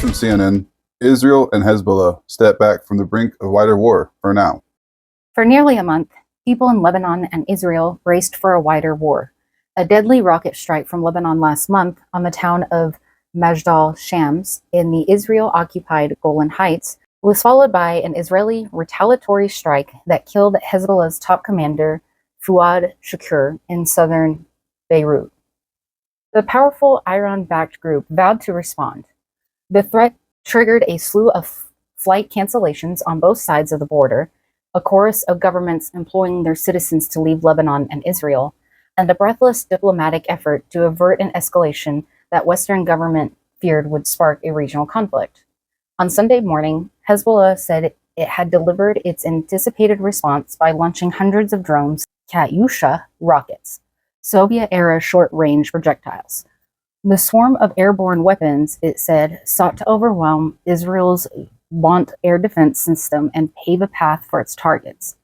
from CNN, Israel and Hezbollah step back from the brink of wider war for now. For nearly a month, people in Lebanon and Israel braced for a wider war. A deadly rocket strike from Lebanon last month on the town of Majdal Shams in the Israel-occupied Golan Heights was followed by an Israeli retaliatory strike that killed Hezbollah's top commander, Fuad Shakur, in southern Beirut. The powerful Iran-backed group vowed to respond. The threat triggered a slew of flight cancellations on both sides of the border, a chorus of governments imploring their citizens to leave Lebanon and Israel, and a breathless diplomatic effort to avert an escalation that Western government feared would spark a regional conflict. On Sunday morning, Hezbollah said it had delivered its anticipated response by launching hundreds of drones, Katyusha rockets, Soviet-era short-range projectiles. The swarm of airborne weapons, it said, sought to overwhelm Israel's Bont air defense system and pave a path for its targets.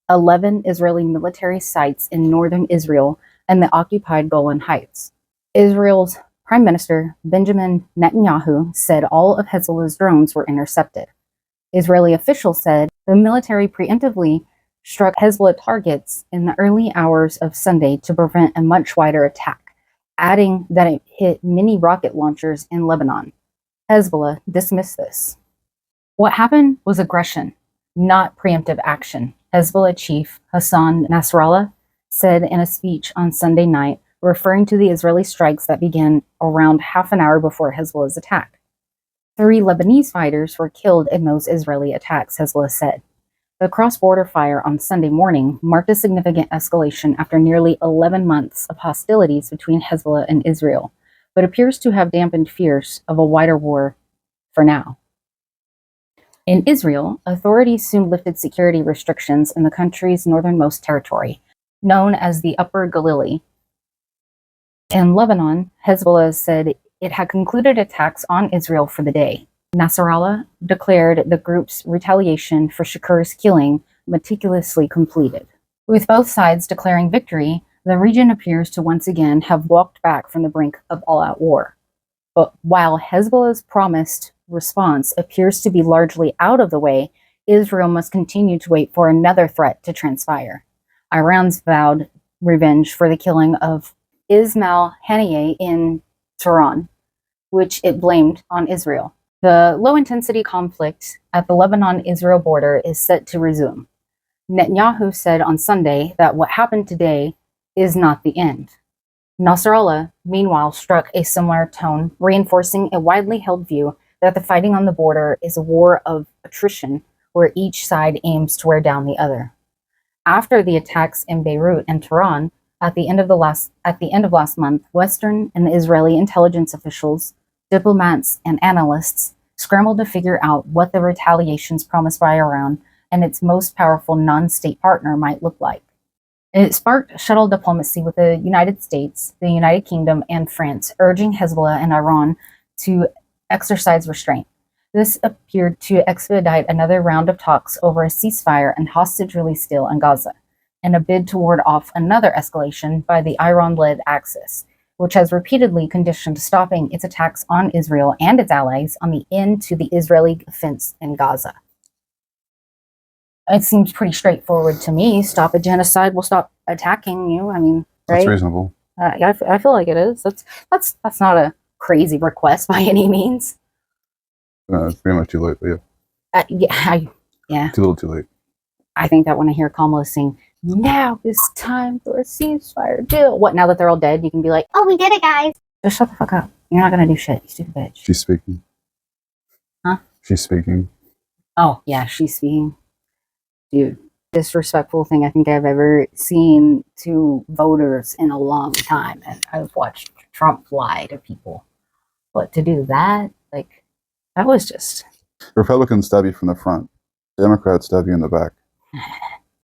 11 Israeli military sites in northern Israel and the occupied Golan Heights. Israel's Prime Minister Benjamin Netanyahu said all of Hezbollah's drones were intercepted. Israeli officials said the military preemptively struck Hezbollah targets in the early hours of Sunday to prevent a much wider attack, adding that it hit many rocket launchers in Lebanon. Hezbollah dismissed this. What happened was aggression, not preemptive action, Hezbollah chief Hassan Nasrallah said in a speech on Sunday night, referring to the Israeli strikes that began around half an hour before Hezbollah's attack. 3 Lebanese fighters were killed in those Israeli attacks, Hezbollah said. The cross-border fire on Sunday morning marked a significant escalation after nearly 11 months of hostilities between Hezbollah and Israel, but appears to have dampened fears of a wider war for now. In Israel, authorities soon lifted security restrictions in the country's northernmost territory, known as the Upper Galilee. In Lebanon, Hezbollah said it had concluded attacks on Israel for the day. Nasrallah declared the group's retaliation for Shakur's killing meticulously completed. With both sides declaring victory, the region appears to once again have walked back from the brink of all-out war. But while Hezbollah's promised response appears to be largely out of the way, Israel must continue to wait for another threat to transpire. Iran's vowed revenge for the killing of Ismail Haniyeh in Tehran, which it blamed on Israel. The low-intensity conflict at the Lebanon-Israel border is set to resume. Netanyahu said on Sunday that what happened today is not the end. Nasrallah, meanwhile, struck a similar tone, reinforcing a widely held view that the fighting on the border is a war of attrition where each side aims to wear down the other. After the attacks in Beirut and Tehran at the end of last month, Western and Israeli intelligence officials, diplomats, and analysts scrambled to figure out what the retaliations promised by Iran and its most powerful non-state partner might look like. It sparked shuttle diplomacy with the United States, the United Kingdom, and France, urging Hezbollah and Iran to exercise restraint. This appeared to expedite another round of talks over a ceasefire and hostage release deal in Gaza, in a bid to ward off another escalation by the Iran-led Axis, which has repeatedly conditioned stopping its attacks on Israel and its allies on the end to the Israeli offense in Gaza. It seems pretty straightforward to me. Stop a genocide, we'll stop attacking you. I mean, right? That's reasonable. Yeah, I feel like it is. That's not a crazy request by any means. It's pretty much too late, but yeah. Too little too late. I think that when I hear Kamala sing, "Now it's time for a ceasefire deal," what, now that they're all dead, you can be like, "Oh, we did it, guys." Just shut the fuck up. You're not gonna do shit, you stupid bitch. She's speaking. Huh? She's speaking. Oh, yeah, she's speaking. Dude, disrespectful thing I think I've ever seen to voters in a long time. And I've watched Trump lie to people. But to do that, like, that was just... Republicans stab you from the front. Democrats stab you in the back.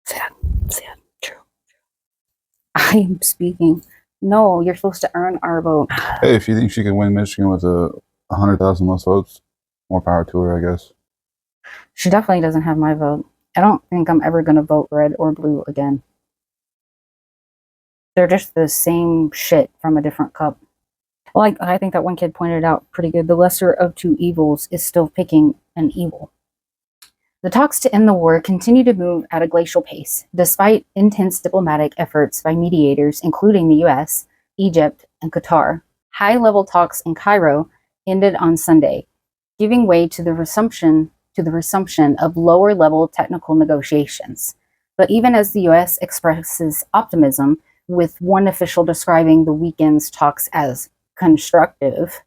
Sad. True. I am speaking. No, you're supposed to earn our vote. Hey, if you think she can win Michigan with 100,000 less votes, more power to her, I guess. She definitely doesn't have my vote. I don't think I'm ever going to vote red or blue again. They're just the same shit from a different cup. Well, I think that one kid pointed out pretty good. The lesser of two evils is still picking an evil. The talks to end the war continue to move at a glacial pace, despite intense diplomatic efforts by mediators, including the US, Egypt, and Qatar. High-level talks in Cairo ended on Sunday, giving way to the resumption of lower-level technical negotiations. But even as the US expresses optimism, with one official describing the weekend's talks as constructive,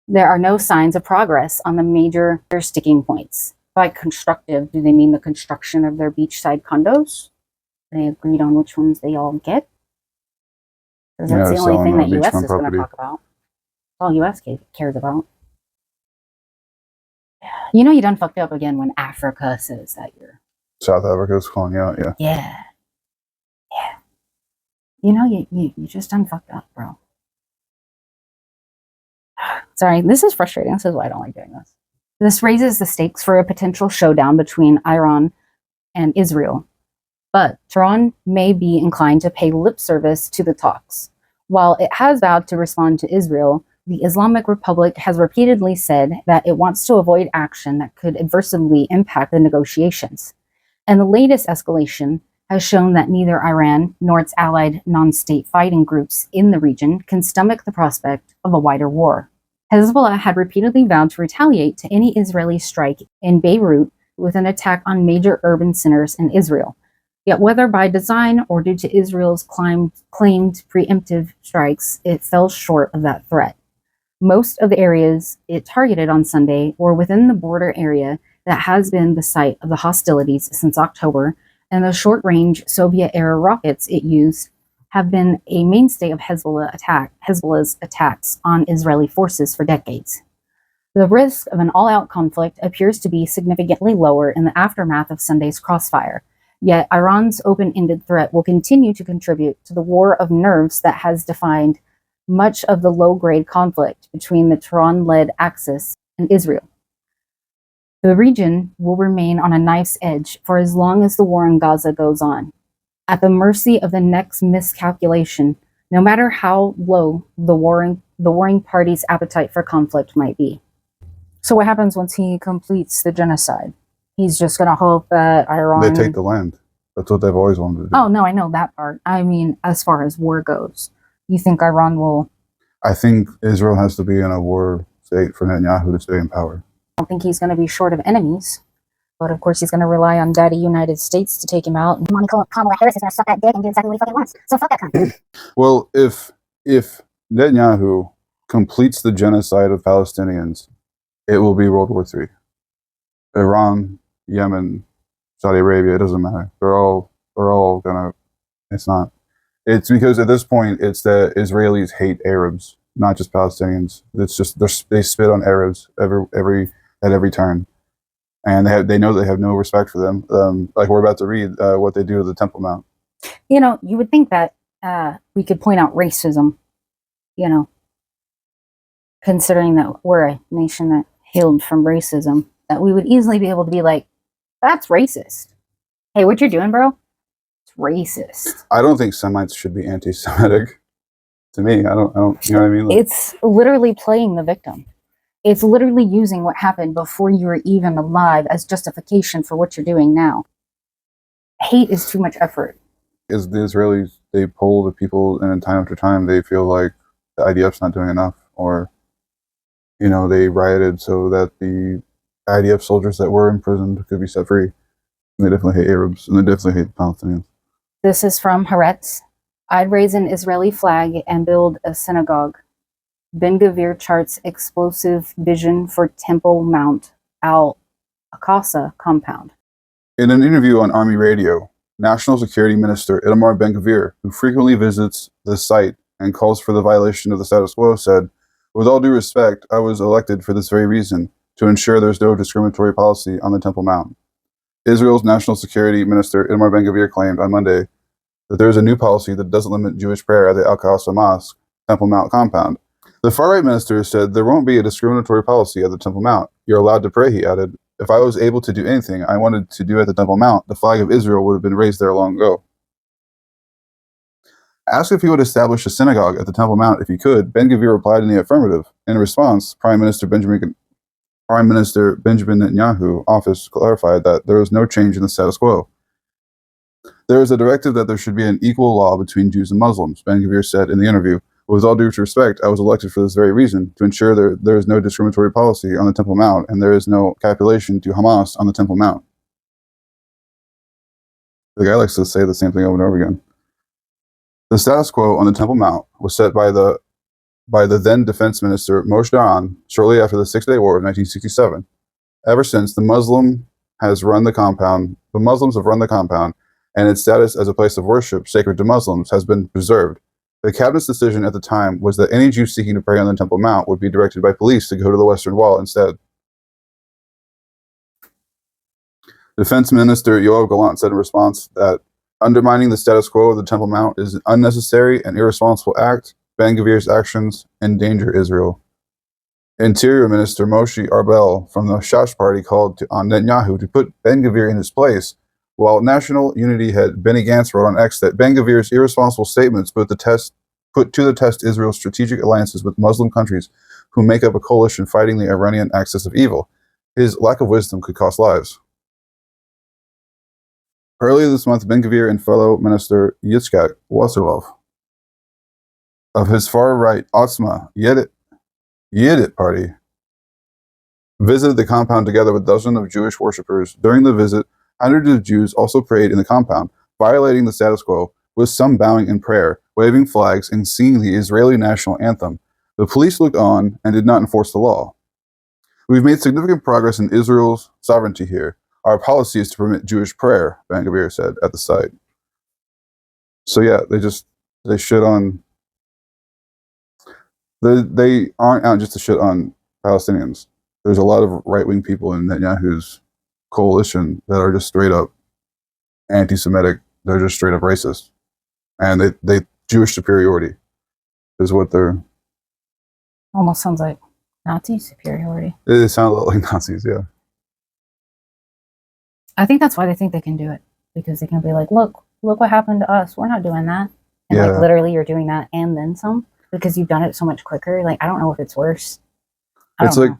there are no signs of progress on the major sticking points. By constructive, do they mean the construction of their beachside condos? They agreed on which ones they all get? Because that's the only thing that US is going to talk about. All US cares about. You know you done fucked up again when Africa says that you're... South Africa's calling you out, yeah. Yeah. You know you just done fucked up, bro. Sorry, this is frustrating. This is why I don't like doing this. This raises the stakes for a potential showdown between Iran and Israel. But Tehran may be inclined to pay lip service to the talks. While it has vowed to respond to Israel, the Islamic Republic has repeatedly said that it wants to avoid action that could adversely impact the negotiations. And the latest escalation has shown that neither Iran nor its allied non-state fighting groups in the region can stomach the prospect of a wider war. Hezbollah had repeatedly vowed to retaliate to any Israeli strike in Beirut with an attack on major urban centers in Israel. Yet whether by design or due to Israel's claimed preemptive strikes, it fell short of that threat. Most of the areas it targeted on Sunday were within the border area that has been the site of the hostilities since October, and the short-range Soviet-era rockets it used have been a mainstay of Hezbollah's attacks on Israeli forces for decades. The risk of an all-out conflict appears to be significantly lower in the aftermath of Sunday's crossfire, yet Iran's open-ended threat will continue to contribute to the war of nerves that has defined much of the low-grade conflict between the Tehran-led Axis and Israel. The region will remain on a knife's edge for as long as the war in Gaza goes on, at the mercy of the next miscalculation, no matter how low the warring party's appetite for conflict might be. So what happens once he completes the genocide? He's just going to hope that Iran... They take the land. That's what they've always wanted to do. Oh, no, I know that part. I mean, as far as war goes, you think Iran will... I think Israel has to be in a war state for Netanyahu to stay in power. I don't think he's going to be short of enemies. But of course, he's going to rely on Daddy United States to take him out. And Kamala Harris is going to suck that dick and do exactly what he fucking wants. So fuck that cunt. Well, if Netanyahu completes the genocide of Palestinians, it will be World War III. Iran, Yemen, Saudi Arabia, it doesn't matter. They're all gonna... It's not. It's because at this point, it's that Israelis hate Arabs, not just Palestinians. It's just they spit on Arabs at every turn. And they know they have no respect for them. Like we're about to read what they do to the Temple Mount. You know, you would think that we could point out racism, you know, considering that we're a nation that hailed from racism, that we would easily be able to be like, that's racist. Hey, what you're doing, bro? It's racist. I don't think Semites should be anti-Semitic. To me, I don't, you know what I mean? Like, it's literally playing the victim. It's literally using what happened before you were even alive as justification for what you're doing now. Hate is too much effort. Is the Israelis, they poll the people, and time after time, they feel like the IDF's not doing enough, or, you know, they rioted so that the IDF soldiers that were imprisoned could be set free. And they definitely hate Arabs, and they definitely hate Palestinians. This is from Haaretz. I'd raise an Israeli flag and build a synagogue. Ben-Gvir charts explosive vision for Temple Mount Al-Aqsa compound. In an interview on Army Radio, National Security Minister Itamar Ben-Gvir, who frequently visits the site and calls for the violation of the status quo, said, "With all due respect, I was elected for this very reason, to ensure there's no discriminatory policy on the Temple Mount." Israel's National Security Minister Itamar Ben-Gvir claimed on Monday that there is a new policy that doesn't limit Jewish prayer at the Al-Aqsa Mosque, Temple Mount compound. The far-right minister said there won't be a discriminatory policy at the Temple Mount. You're allowed to pray, he added. If I was able to do anything I wanted to do at the Temple Mount, the flag of Israel would have been raised there long ago. Asked if he would establish a synagogue at the Temple Mount if he could, Ben-Gvir replied in the affirmative. In response, Prime Minister Benjamin Netanyahu's office clarified that there was no change in the status quo. There is a directive that there should be an equal law between Jews and Muslims, Ben-Gvir said in the interview. With all due respect, I was elected for this very reason, to ensure there is no discriminatory policy on the Temple Mount and there is no capitulation to Hamas on the Temple Mount. The guy likes to say the same thing over and over again. The status quo on the Temple Mount was set by the then Defense Minister Moshe Dayan shortly after the Six-Day War of 1967. Ever since, the Muslims have run the compound, and its status as a place of worship sacred to Muslims has been preserved. The cabinet's decision at the time was that any Jew seeking to pray on the Temple Mount would be directed by police to go to the Western Wall instead. Defense Minister Yoav Gallant said in response that undermining the status quo of the Temple Mount is an unnecessary and irresponsible act. Ben-Gvir's actions endanger Israel. Interior Minister Moshe Arbel from the Shash Party called on Netanyahu to put Ben-Gvir in his place, while National Unity head Benny Gantz wrote on X that Ben-Gvir's irresponsible statements put to the test Israel's strategic alliances with Muslim countries who make up a coalition fighting the Iranian axis of evil. His lack of wisdom could cost lives. Earlier this month, Ben-Gvir and fellow Minister Yitzhak Wasserlov of his far-right Otzma Yedid party visited the compound together with dozens of Jewish worshippers. During the visit, hundreds of Jews also prayed in the compound, violating the status quo, with some bowing in prayer, waving flags, and singing the Israeli national anthem. The police looked on and did not enforce the law. We've made significant progress in Israel's sovereignty here. Our policy is to permit Jewish prayer, Ben-Gvir said at the site. So yeah, they shit on. They aren't out just to shit on Palestinians. There's a lot of right-wing people in Netanyahu's coalition that are just straight up anti-Semitic. They're just straight up racist, and they Jewish superiority is what they're. Almost sounds like Nazi superiority. It sounds a lot like Nazis, yeah. I think that's why they think they can do it, because they can be like, look what happened to us. We're not doing that. And Yeah. like literally you're doing that and then some, because you've done it so much quicker. Like, I don't know if it's worse. It's like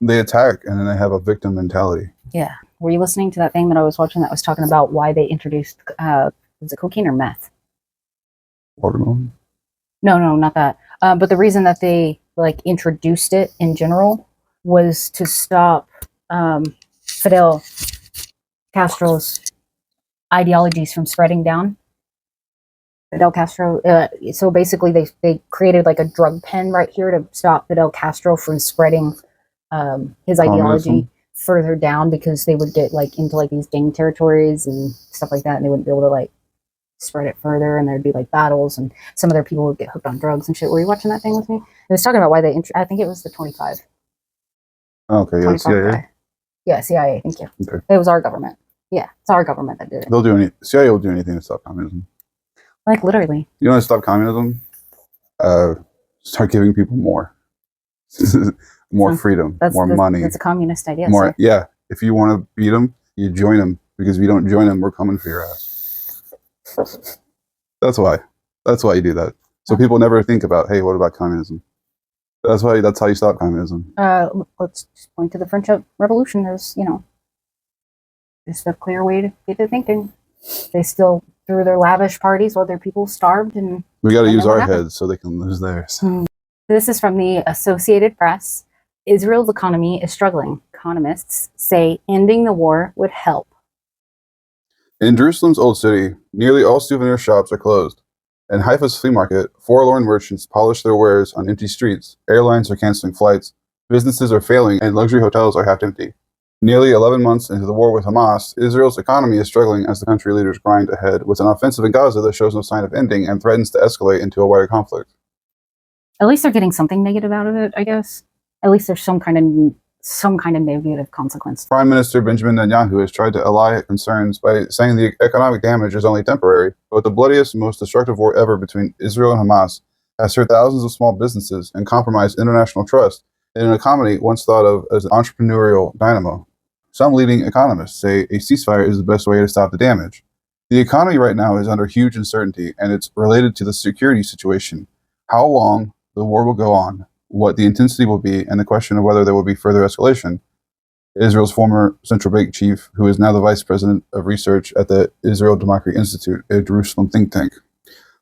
they attack and then they have a victim mentality. Yeah. Were you listening to that thing that I was watching that was talking about why they introduced, was it cocaine or meth? Watermelon? No, not that. But the reason that they like introduced it in general was to stop Fidel Castro's ideologies from spreading down. Fidel Castro. So basically, they created like a drug pen right here to stop Fidel Castro from spreading his ideology further down, because they would get like into like these gang territories and stuff like that, and they wouldn't be able to like spread it further, and there'd be like battles, and some other people would get hooked on drugs and shit. Were you watching that thing with me? It was talking about why they. I think it was the 25. Okay, yeah, CIA. Guy. Yeah, CIA. Thank you. Okay. It was our government. Yeah, it's our government that did it. CIA will do anything to stop communism. Like literally. You want to stop communism? Start giving people more, more freedom, more money. That's a communist idea. More, sir. yeah. If you want to beat them, you join them, because if you don't join them, we're coming for your ass. That's why you do that. So people never think about, hey, what about communism? That's how you stop communism. Let's just point to the French Revolution as, just a clear way to get to thinking. They still threw their lavish parties while their people starved, and we got to use our heads so they can lose theirs. This is from the Associated Press. Israel's economy is struggling. Economists say ending the war would help. In Jerusalem's Old City, nearly all souvenir shops are closed. In Haifa's flea market, forlorn merchants polish their wares on empty streets. Airlines are canceling flights. Businesses are failing, and luxury hotels are half empty. Nearly 11 months into the war with Hamas, Israel's economy is struggling as the country leaders grind ahead with an offensive in Gaza that shows no sign of ending and threatens to escalate into a wider conflict. At least they're getting something negative out of it, I guess. At least there's some kind of negative consequence. Prime Minister Benjamin Netanyahu has tried to allay concerns by saying the economic damage is only temporary, but the bloodiest and most destructive war ever between Israel and Hamas has hurt thousands of small businesses and compromised international trust in an economy once thought of as an entrepreneurial dynamo. Some leading economists say a ceasefire is the best way to stop the damage. The economy right now is under huge uncertainty, and it's related to the security situation. How long the war will go on, what the intensity will be, and the question of whether there will be further escalation. Israel's former central bank chief, who is now the vice president of research at the Israel Democracy Institute, a Jerusalem think tank.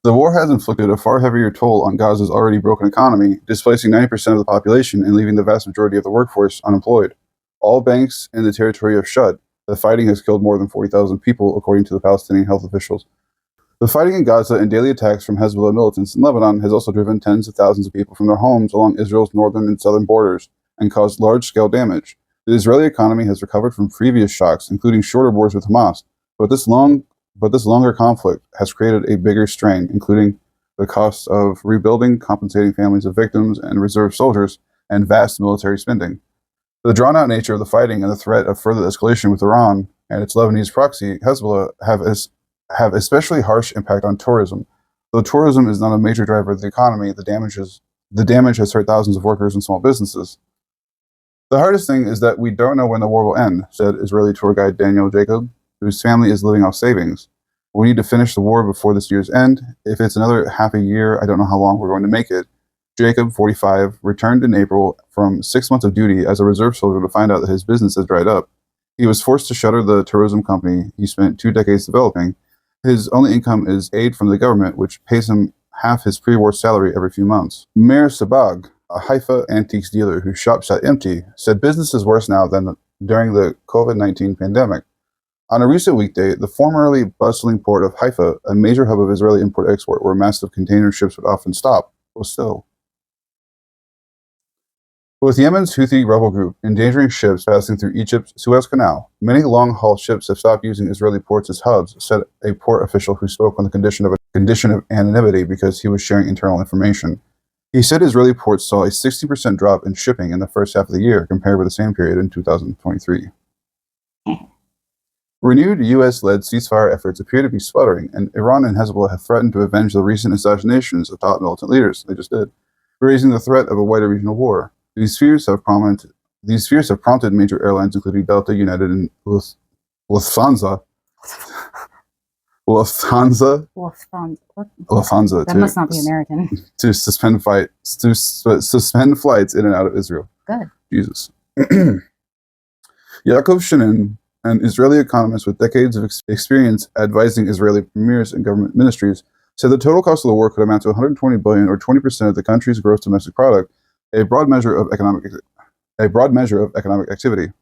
The war has inflicted a far heavier toll on Gaza's already broken economy, displacing 90% of the population and leaving the vast majority of the workforce unemployed. All banks in the territory have shut. The fighting has killed more than 40,000 people, according to the Palestinian health officials. The fighting in Gaza and daily attacks from Hezbollah militants in Lebanon has also driven tens of thousands of people from their homes along Israel's northern and southern borders and caused large-scale damage. The Israeli economy has recovered from previous shocks, including shorter wars with Hamas, but this longer conflict has created a bigger strain, including the costs of rebuilding, compensating families of victims and reserve soldiers, and vast military spending. The drawn-out nature of the fighting and the threat of further escalation with Iran and its Lebanese proxy, Hezbollah, have especially harsh impact on tourism. Though tourism is not a major driver of the economy, the damage has hurt thousands of workers and small businesses. The hardest thing is that we don't know when the war will end, said Israeli tour guide Daniel Jacob, whose family is living off savings. We need to finish the war before this year's end. If it's another half a year, I don't know how long we're going to make it. Jacob, 45, returned in April from 6 months of duty as a reserve soldier to find out that his business has dried up. He was forced to shutter the tourism company he spent 2 decades developing. His only income is aid from the government, which pays him half his pre-war salary every few months. Meir Sabag, a Haifa antiques dealer whose shop sat empty, said business is worse now than during the COVID-19 pandemic. On a recent weekday, the formerly bustling port of Haifa, a major hub of Israeli import-export where massive container ships would often stop, was still. With Yemen's Houthi rebel group endangering ships passing through Egypt's Suez Canal, many long-haul ships have stopped using Israeli ports as hubs, said a port official who spoke on the condition of anonymity because he was sharing internal information. He said Israeli ports saw a 60% drop in shipping in the first half of the year compared with the same period in 2023. Renewed U.S.-led ceasefire efforts appear to be sputtering, and Iran and Hezbollah have threatened to avenge the recent assassinations of top militant leaders. They just did, raising the threat of a wider regional war. These fears have prompted major airlines, including Delta, United, and Lufthansa. Lufthansa. That must not be American. To suspend flights in and out of Israel. Good. Jesus. Yaakov Shinin, an Israeli economist with decades of experience advising Israeli premiers and government ministries, said the total cost of the war could amount to $120 billion, or 20% of the country's gross domestic product, a broad measure of economic activity.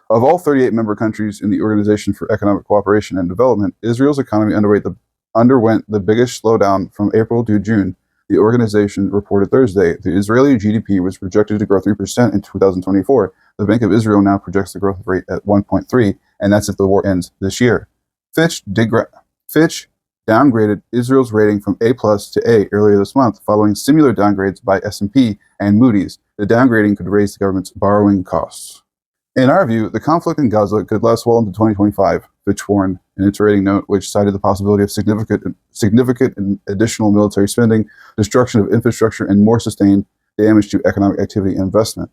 Of all 38 member countries in the Organization for Economic Cooperation and Development, Israel's economy underwent the biggest slowdown from April to June. The organization reported Thursday the Israeli GDP was projected to grow 3% in 2024. The Bank of Israel now projects the growth rate at 1.3%, and that's if the war ends this year. Fitch downgraded Israel's rating from A+ to A earlier this month, following similar downgrades by S&P and Moody's. The downgrading could raise the government's borrowing costs. In our view, the conflict in Gaza could last well into 2025, Fitch warned in its rating note, which cited the possibility of significant additional military spending, destruction of infrastructure, and more sustained damage to economic activity and investment.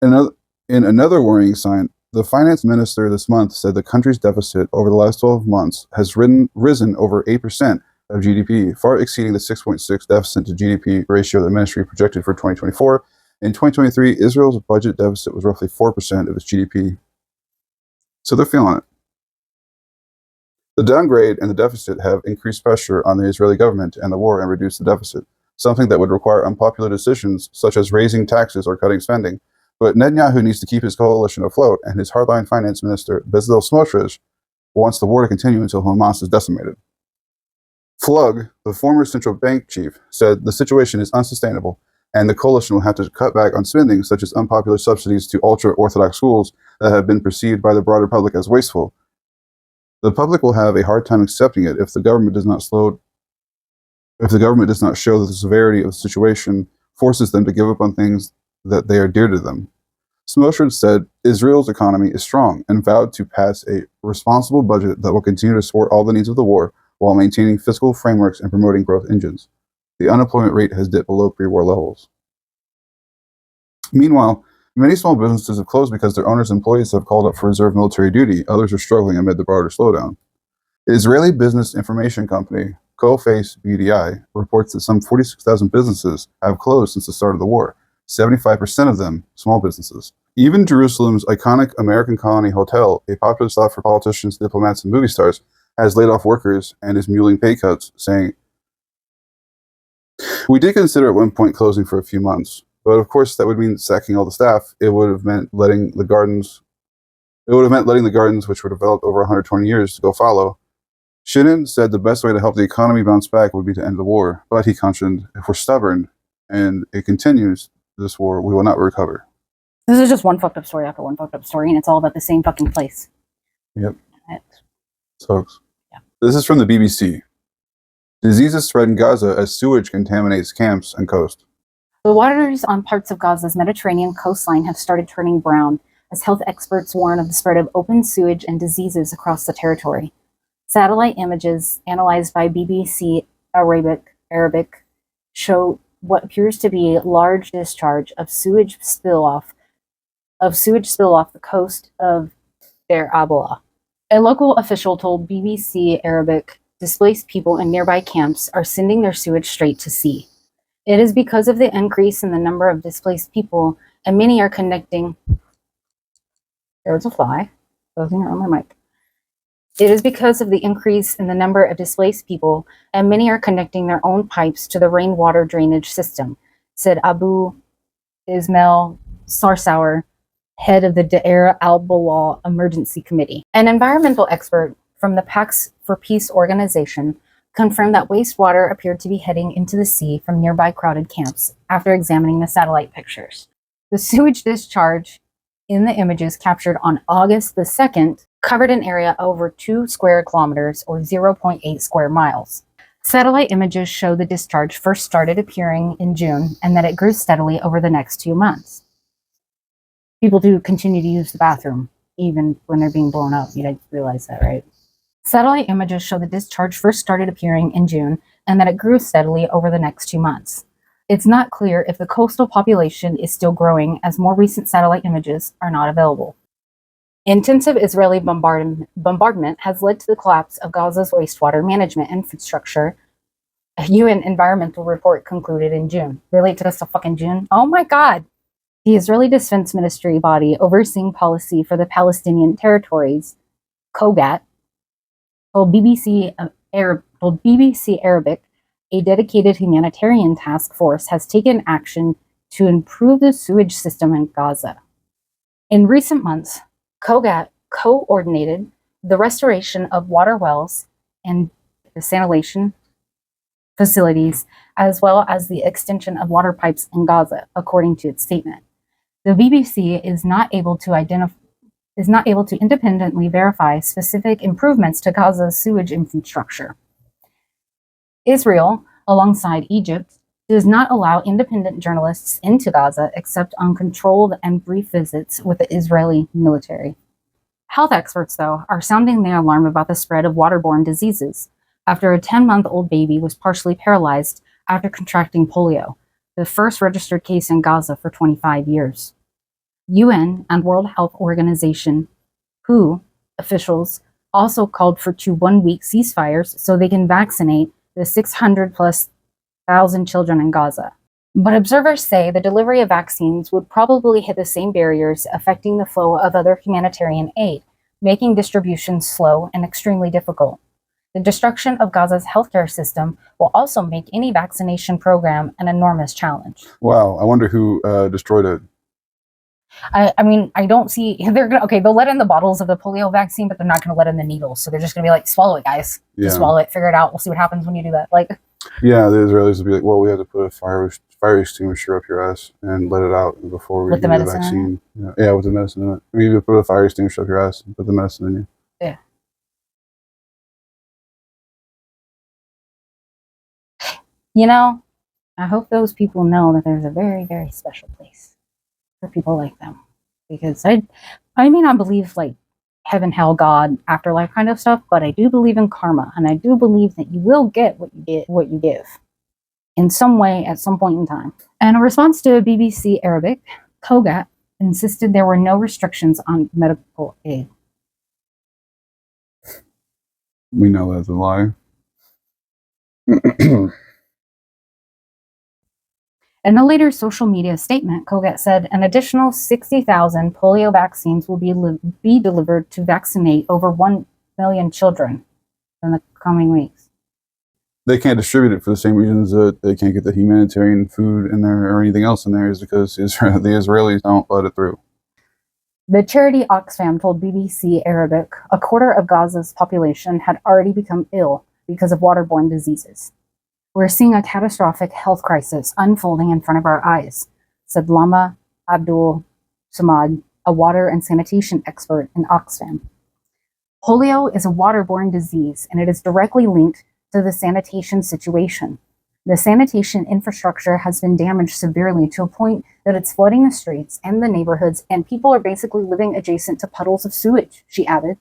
In another worrying sign, the finance minister this month said the country's deficit over the last 12 months has risen over 8% of GDP, far exceeding the 6.6 deficit to GDP ratio the ministry projected for 2024. In 2023, Israel's budget deficit was roughly 4% of its GDP. So they're feeling it. The downgrade and the deficit have increased pressure on the Israeli government and the war and reduced the deficit, something that would require unpopular decisions such as raising taxes or cutting spending. But Netanyahu needs to keep his coalition afloat, and his hardline finance minister, Bezalel Smotrich, wants the war to continue until Hamas is decimated. Flug, the former central bank chief, said the situation is unsustainable, and the coalition will have to cut back on spending, such as unpopular subsidies to ultra-Orthodox schools that have been perceived by the broader public as wasteful. The public will have a hard time accepting it if the government does not show that the severity of the situation forces them to give up on things that they are dear to them. Smotrich said Israel's economy is strong and vowed to pass a responsible budget that will continue to support all the needs of the war while maintaining fiscal frameworks and promoting growth engines. The unemployment rate has dipped below pre-war levels. Meanwhile, many small businesses have closed because their owners' employees have called up for reserve military duty. Others are struggling amid the broader slowdown. Israeli business information company Coface BDI reports that some 46,000 businesses have closed since the start of the war, 75% of them small businesses. Even Jerusalem's iconic American Colony Hotel, a popular stop for politicians, diplomats, and movie stars, has laid off workers and is muling pay cuts, saying, "We did consider at one point closing for a few months, but of course that would mean sacking all the staff. It would have meant letting the gardens, which were developed over 120 years, to go follow." Shinin said the best way to help the economy bounce back would be to end the war, but he cautioned, "If we're stubborn and it continues, this war, we will not recover." This is just one fucked up story after one fucked up story, and it's all about the same fucking place. Yep. It's- Folks. Yeah. This is from the BBC. Diseases spread in Gaza as sewage contaminates camps and coast. The waters on parts of Gaza's Mediterranean coastline have started turning brown as health experts warn of the spread of open sewage and diseases across the territory. Satellite images analyzed by BBC Arabic show what appears to be large discharge of sewage spill off the coast of Deir Abla. A local official told BBC Arabic displaced people in nearby camps are sending their sewage straight to sea. It is because of the increase in the number of displaced people, and many are connecting. There's a fly buzzing around my mic. It is because of the increase in the number of displaced people, and many are connecting their own pipes to the rainwater drainage system, said Abu Ismail Sarsour, head of the Deir al-Balah Emergency Committee. An environmental expert from the Pax for Peace organization confirmed that wastewater appeared to be heading into the sea from nearby crowded camps after examining the satellite pictures. The sewage discharge in the images captured on August the 2nd covered an area over 2 square kilometers or 0.8 square miles. Satellite images show the discharge first started appearing in June and that it grew steadily over the next 2 months. People do continue to use the bathroom even when they're being blown up. You realize that, right? Satellite images show the discharge first started appearing in June and that it grew steadily over the next 2 months. It's not clear if the coastal population is still growing as more recent satellite images are not available. Intensive Israeli bombardment has led to the collapse of Gaza's wastewater management infrastructure, a UN environmental report concluded in June. Really, it took us to fucking June? Oh my God! The Israeli Defense Ministry body overseeing policy for the Palestinian territories, COGAT, told BBC Arabic a dedicated humanitarian task force has taken action to improve the sewage system in Gaza. In recent months, COGAT coordinated the restoration of water wells and desalination facilities, as well as the extension of water pipes in Gaza, according to its statement. The BBC is not able to independently verify specific improvements to Gaza's sewage infrastructure. Israel, alongside Egypt, does not allow independent journalists into Gaza except on controlled and brief visits with the Israeli military. Health experts, though, are sounding the alarm about the spread of waterborne diseases after a 10-month-old baby was partially paralyzed after contracting polio, the first registered case in Gaza for 25 years. UN and World Health Organization, WHO officials also called for 2 one-week ceasefires so they can vaccinate the 600,000+ children in Gaza. But observers say the delivery of vaccines would probably hit the same barriers affecting the flow of other humanitarian aid, making distribution slow and extremely difficult. The destruction of Gaza's healthcare system will also make any vaccination program an enormous challenge. Wow, I wonder who destroyed it. I mean, I don't see they'll let in the bottles of the polio vaccine, but they're not going to let in the needles. So they're just going to be like, swallow it, guys. Just swallow it, figure it out. We'll see what happens when you do that. Yeah, the Israelis would be like, well, we have to put a fire extinguisher up your ass and let it out before we give you the vaccine. Yeah, with the medicine in it. I mean, you put a fire extinguisher up your ass and put the medicine in you. Yeah. You know, I hope those people know that there's a very, very special place for people like them, because I may not believe heaven, hell, God, afterlife kind of stuff, but I do believe in karma, and I do believe that you will get what you give in some way at some point in time. And in response to BBC Arabic, COGAT insisted there were no restrictions on medical aid. We know that's a lie. In a later social media statement, Koget said an additional 60,000 polio vaccines will be delivered to vaccinate over 1 million children in the coming weeks. They can't distribute it for the same reasons that they can't get the humanitarian food in there or anything else in there, is because the Israelis don't let it through. The charity Oxfam told BBC Arabic a quarter of Gaza's population had already become ill because of waterborne diseases. We're seeing a catastrophic health crisis unfolding in front of our eyes, said Lama Abdul Samad, a water and sanitation expert in Oxfam. Polio is a waterborne disease, and it is directly linked to the sanitation situation. The sanitation infrastructure has been damaged severely to a point that it's flooding the streets and the neighborhoods, and people are basically living adjacent to puddles of sewage, she added.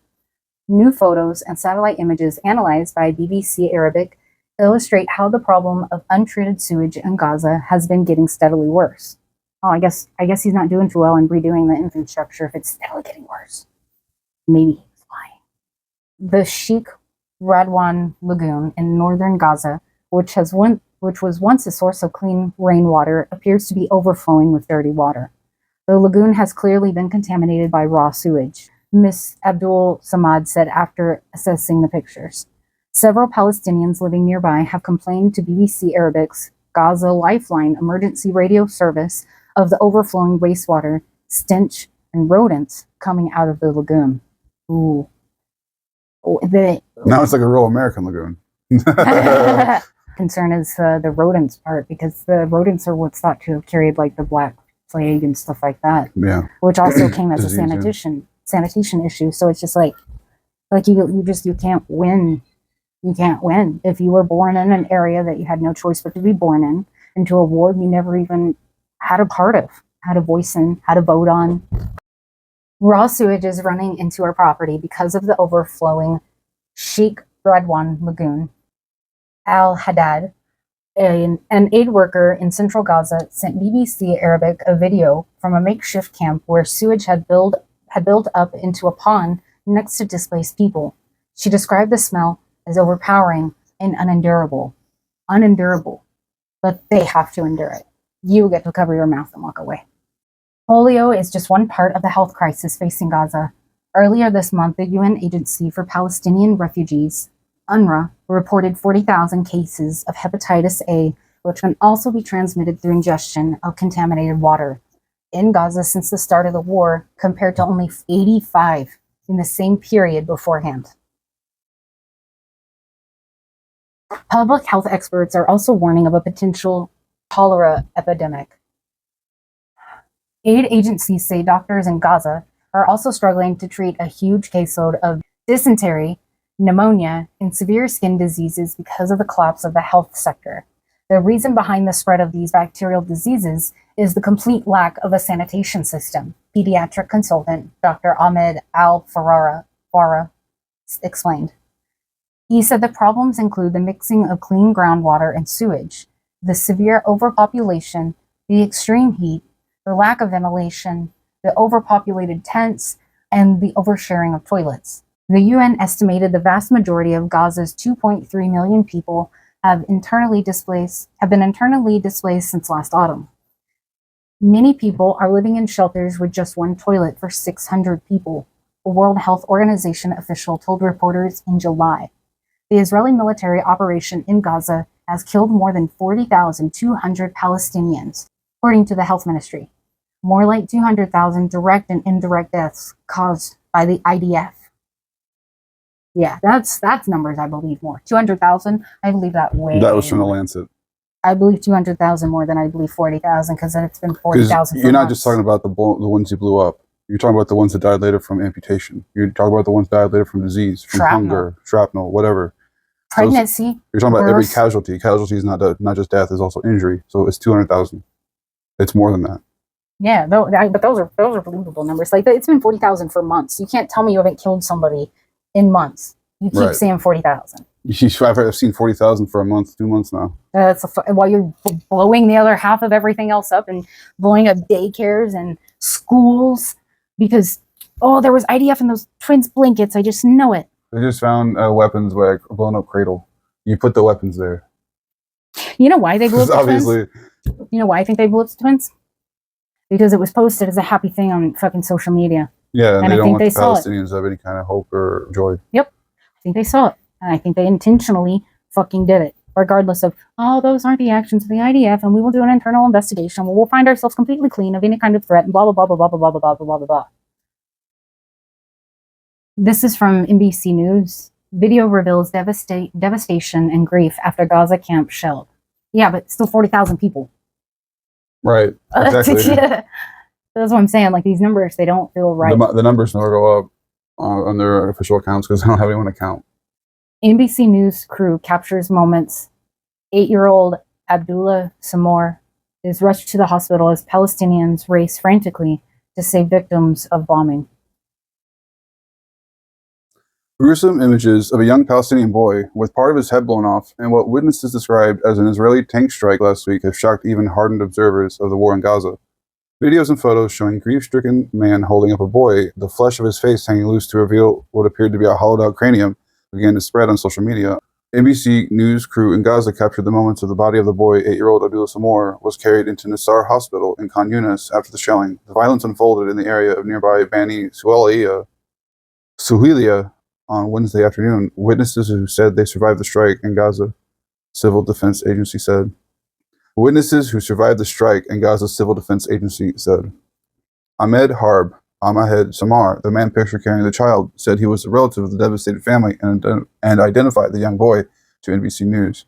New photos and satellite images analyzed by BBC Arabic illustrate how the problem of untreated sewage in Gaza has been getting steadily worse. Oh, I guess he's not doing too well in redoing the infrastructure if it's steadily getting worse. Maybe he's lying. The Sheikh Radwan Lagoon in northern Gaza, which was once a source of clean rainwater, appears to be overflowing with dirty water. The lagoon has clearly been contaminated by raw sewage, Ms. Abdul Samad said after assessing the pictures. Several Palestinians living nearby have complained to BBC Arabic's Gaza Lifeline emergency radio service of the overflowing wastewater, stench, and rodents coming out of the lagoon. Ooh. Now it's like a real American lagoon. Concern is the rodents part, because the rodents are what's thought to have carried like the Black Plague and stuff like that. Yeah. Which also came as a Disease, sanitation issue. So it's just like you can't win. You can't win. If you were born in an area that you had no choice but to be born in, into a ward you never even had a part of, had a voice in, had a vote on. Raw sewage is running into our property because of the overflowing Sheikh Radwan Lagoon. Al Haddad, an aid worker in central Gaza, sent BBC Arabic a video from a makeshift camp where sewage had built up into a pond next to displaced people. She described the smell as overpowering and unendurable. Unendurable. But they have to endure it. You get to cover your mouth and walk away. Polio is just one part of the health crisis facing Gaza. Earlier this month, the UN Agency for Palestinian Refugees, UNRWA, reported 40,000 cases of hepatitis A, which can also be transmitted through ingestion of contaminated water in Gaza since the start of the war, compared to only 85 in the same period beforehand. Public health experts are also warning of a potential cholera epidemic. Aid agencies say doctors in Gaza are also struggling to treat a huge caseload of dysentery, pneumonia, and severe skin diseases because of the collapse of the health sector. The reason behind the spread of these bacterial diseases is the complete lack of a sanitation system, pediatric consultant Dr. Ahmed Al-Farah explained. He said the problems include the mixing of clean groundwater and sewage, the severe overpopulation, the extreme heat, the lack of ventilation, the overpopulated tents, and the oversharing of toilets. The UN estimated the vast majority of Gaza's 2.3 million people have been internally displaced since last autumn. Many people are living in shelters with just one toilet for 600 people, a World Health Organization official told reporters in July. The Israeli military operation in Gaza has killed more than 40,200 Palestinians, according to the health ministry. More like 200,000 direct and indirect deaths caused by the IDF. Yeah, that's numbers I believe more. 200,000, I believe that way. That was from the more. Lancet. I believe 200,000 more than I believe 40,000, because then it's been 40,000. You're not just talking about the ones who blew up. You're talking about the ones that died later from amputation. You're talking about the ones that died later from disease, from hunger, shrapnel, whatever. Pregnancy. So you're talking about every casualty. Casualty is not just death; it's also injury. So it's 200,000. It's more than that. Yeah, but those are believable numbers. Like, it's been 40,000 for months. You can't tell me you haven't killed somebody in months. You keep saying 40,000. I've seen 40,000 for a month, 2 months now. While you're blowing the other half of everything else up and blowing up daycares and schools because, there was IDF in those twins blankets. I just know it. They just found weapons like a blown up cradle. You put the weapons there. You know why they blew up the Obviously. twins? You know why I think they blew up the twins? Because it was posted as a happy thing on fucking social media. Yeah, and And they I don't think want they the saw it. Palestinians to have any kind of hope or joy. Yep. I think they saw it. And I think they intentionally fucking did it. Regardless of, oh, those aren't the actions of the IDF, and we will do an internal investigation. We'll find ourselves completely clean of any kind of threat, and blah, blah, blah, blah, blah, blah, blah, blah, blah, blah, blah. This is from NBC News. Video reveals devastation and grief after Gaza camp shelled. Yeah, but still 40,000 people. Right. Exactly. Yeah. That's what I'm saying. Like, these numbers, they don't feel right. The numbers never go up on their official accounts because they don't have anyone to count. NBC News crew captures moments. 8-year-old Abdullah Samor is rushed to the hospital as Palestinians race frantically to save victims of bombing. Gruesome images of a young Palestinian boy with part of his head blown off and what witnesses described as an Israeli tank strike last week have shocked even hardened observers of the war in Gaza. Videos and photos showing grief-stricken man holding up a boy, the flesh of his face hanging loose to reveal what appeared to be a hollowed-out cranium, began to spread on social media. NBC News crew in Gaza captured the moments of the body of the boy. 8-year-old Abdullah Samor was carried into Nasser Hospital in Khan Yunis after the shelling. The violence unfolded in the area of nearby Bani Suhiliya on Wednesday afternoon. Witnesses who said they survived the strike in Gaza, Civil Defense Agency said. Witnesses who survived the strike in Gaza Civil Defense Agency said. Ahmed Harb Ahmed Samar, the man pictured carrying the child, said he was a relative of the devastated family and identified the young boy to NBC News.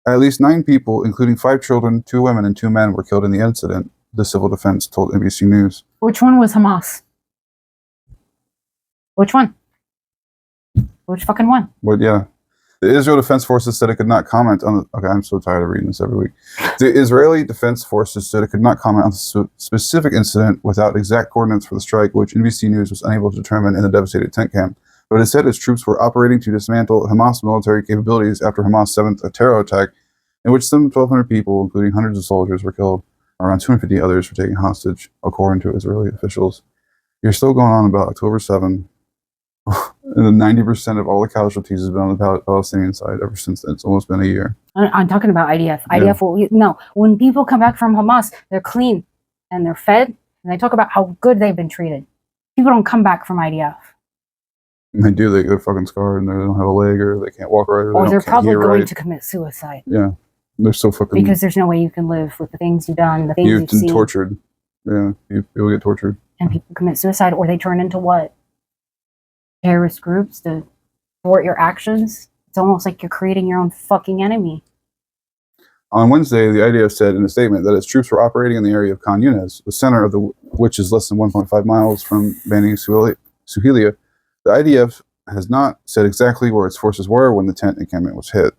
At least 9 people, including 5 children, 2 women, and 2 men, were killed in the incident, the civil defense told NBC News. Which one was Hamas? Which one? Which fucking one? But yeah. The Israel Defense Forces said it could not comment on the... Okay, I'm so tired of reading this every week. The Israeli Defense Forces said it could not comment on the specific incident without exact coordinates for the strike, which NBC News was unable to determine in the devastated tent camp. But it said its troops were operating to dismantle Hamas military capabilities after Hamas' 7th terror attack, in which some 1,200 people, including hundreds of soldiers, were killed. Around 250 others were taken hostage, according to Israeli officials. You're still going on about October 7. And 90% of all the casualties has been on the Palestinian side ever since then. It's almost been a year. I'm talking about IDF. IDF will... No, when people come back from Hamas, they're clean and they're fed, and they talk about how good they've been treated. People don't come back from IDF. And they do. They're fucking scarred and they don't have a leg or they can't walk right. Or they're probably going to commit suicide. Yeah. They're so fucking... Because there's no way you can live with the things you've done, the things you've seen. Tortured. Yeah. People get tortured. And people commit suicide, or they turn into what? Terrorist groups to thwart your actions. It's almost like you're creating your own fucking enemy. On Wednesday, the IDF said in a statement that its troops were operating in the area of Khan Yunis, the center of which is less than 1.5 miles from Bani Suhiliya. The IDF has not said exactly where its forces were when the tent encampment was hit.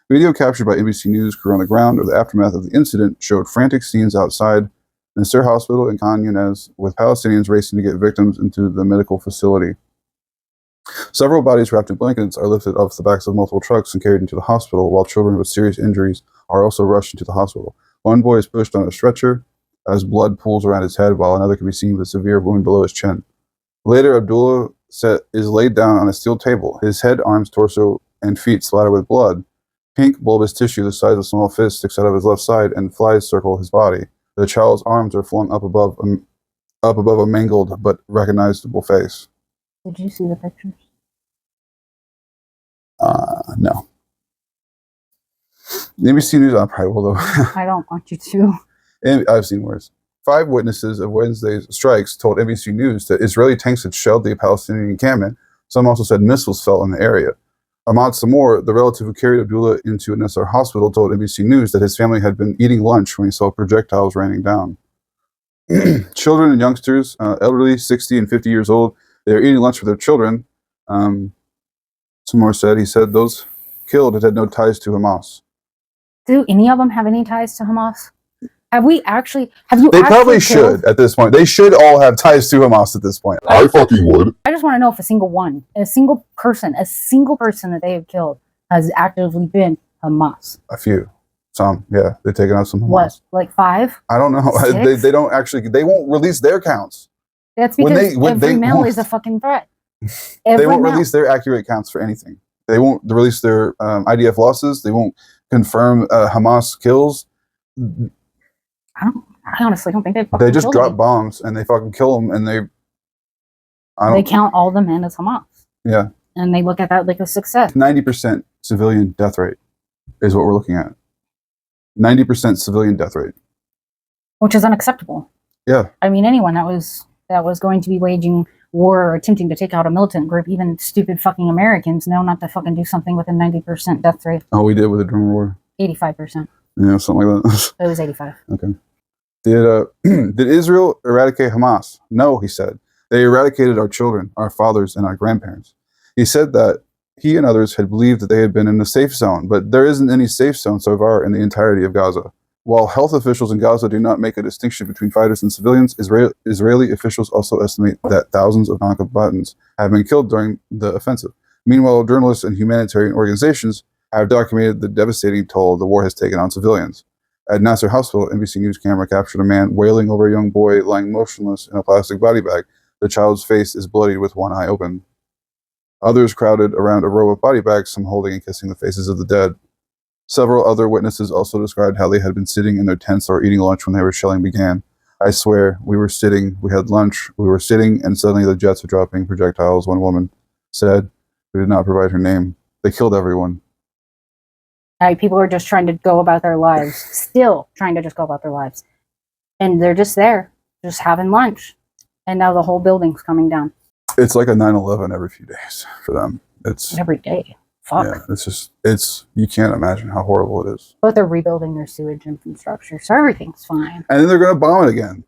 Video captured by NBC News crew on the ground of the aftermath of the incident showed frantic scenes outside Nasser Hospital in Khan Yunis, with Palestinians racing to get victims into the medical facility. Several bodies wrapped in blankets are lifted off the backs of multiple trucks and carried into the hospital, while children with serious injuries are also rushed into the hospital. One boy is pushed on a stretcher as blood pools around his head, while another can be seen with a severe wound below his chin. Later, Abdullah is laid down on a steel table, his head, arms, torso, and feet splattered with blood. Pink bulbous tissue the size of a small fist sticks out of his left side, and flies circle his body. The child's arms are flung up above a mangled but recognizable face. Did you see the pictures? No. NBC News, I probably will, though. I don't want you to. And I've seen worse. 5 witnesses of Wednesday's strikes told NBC News that Israeli tanks had shelled the Palestinian encampment. Some also said missiles fell in the area. Ahmad Samor, the relative who carried Abdullah into a Nasser hospital, told NBC News that his family had been eating lunch when he saw projectiles raining down. Children and youngsters, elderly, 60 and 50 years old, they were eating lunch with their children. Samor said, he said those killed had no ties to Hamas. Do any of them have any ties to Hamas? Have you They actually probably killed? should at this point. They should all have ties to Hamas at this point. I fucking would. I just want to know if a single person that they have killed has actively been Hamas. A few. Some, yeah. They've taken out some Hamas. What, like 5? I don't know. 6? They don't actually, they won't release their counts. That's because When every they mail won't- is a fucking threat. They won't release their accurate counts for anything. They won't release their IDF losses. They won't confirm Hamas kills. I honestly don't think they just drop bombs and they fucking kill them, and they count all the men as Hamas. Yeah. And they look at that like a success. 90% civilian death rate is what we're looking at. 90% civilian death rate. Which is unacceptable. Yeah. I mean, anyone that was going to be waging war or attempting to take out a militant group, even stupid fucking Americans, know not to fucking do something with a 90% death rate. Oh, we did with the drone war. 85%. Yeah, something like that. It was 85. Okay. Did Israel eradicate Hamas? No, he said. They eradicated our children, our fathers, and our grandparents. He said that he and others had believed that they had been in a safe zone, but there isn't any safe zone so far in the entirety of Gaza. While health officials in Gaza do not make a distinction between fighters and civilians, Israeli officials also estimate that thousands of non-combatants have been killed during the offensive. Meanwhile, journalists and humanitarian organizations have documented the devastating toll the war has taken on civilians. At Nasser Hospital, NBC News camera captured a man wailing over a young boy lying motionless in a plastic body bag. The child's face is bloodied with one eye open. Others crowded around a row of body bags, some holding and kissing the faces of the dead. Several other witnesses also described how they had been sitting in their tents or eating lunch when the shelling began. I swear, we were sitting, we had lunch, we were sitting, and suddenly the jets were dropping projectiles, one woman said, who did not provide her name. They killed everyone. People are just trying to go about their lives, still trying to just go about their lives. And they're just there, just having lunch. And now the whole building's coming down. It's like a 9/11 every few days for them. It's every day. Fuck. Yeah, you can't imagine how horrible it is. But they're rebuilding their sewage infrastructure, so everything's fine. And then they're going to bomb it again.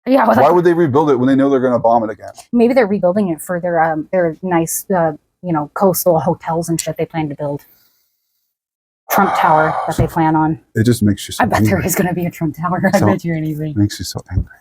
Yeah. Why would they rebuild it when they know they're going to bomb it again? Maybe they're rebuilding it for their nice, coastal hotels and shit they plan to build. Trump Tower that they plan on. It just makes you so I bet angry. there is going to be a Trump Tower. I bet you anything. Makes you so angry.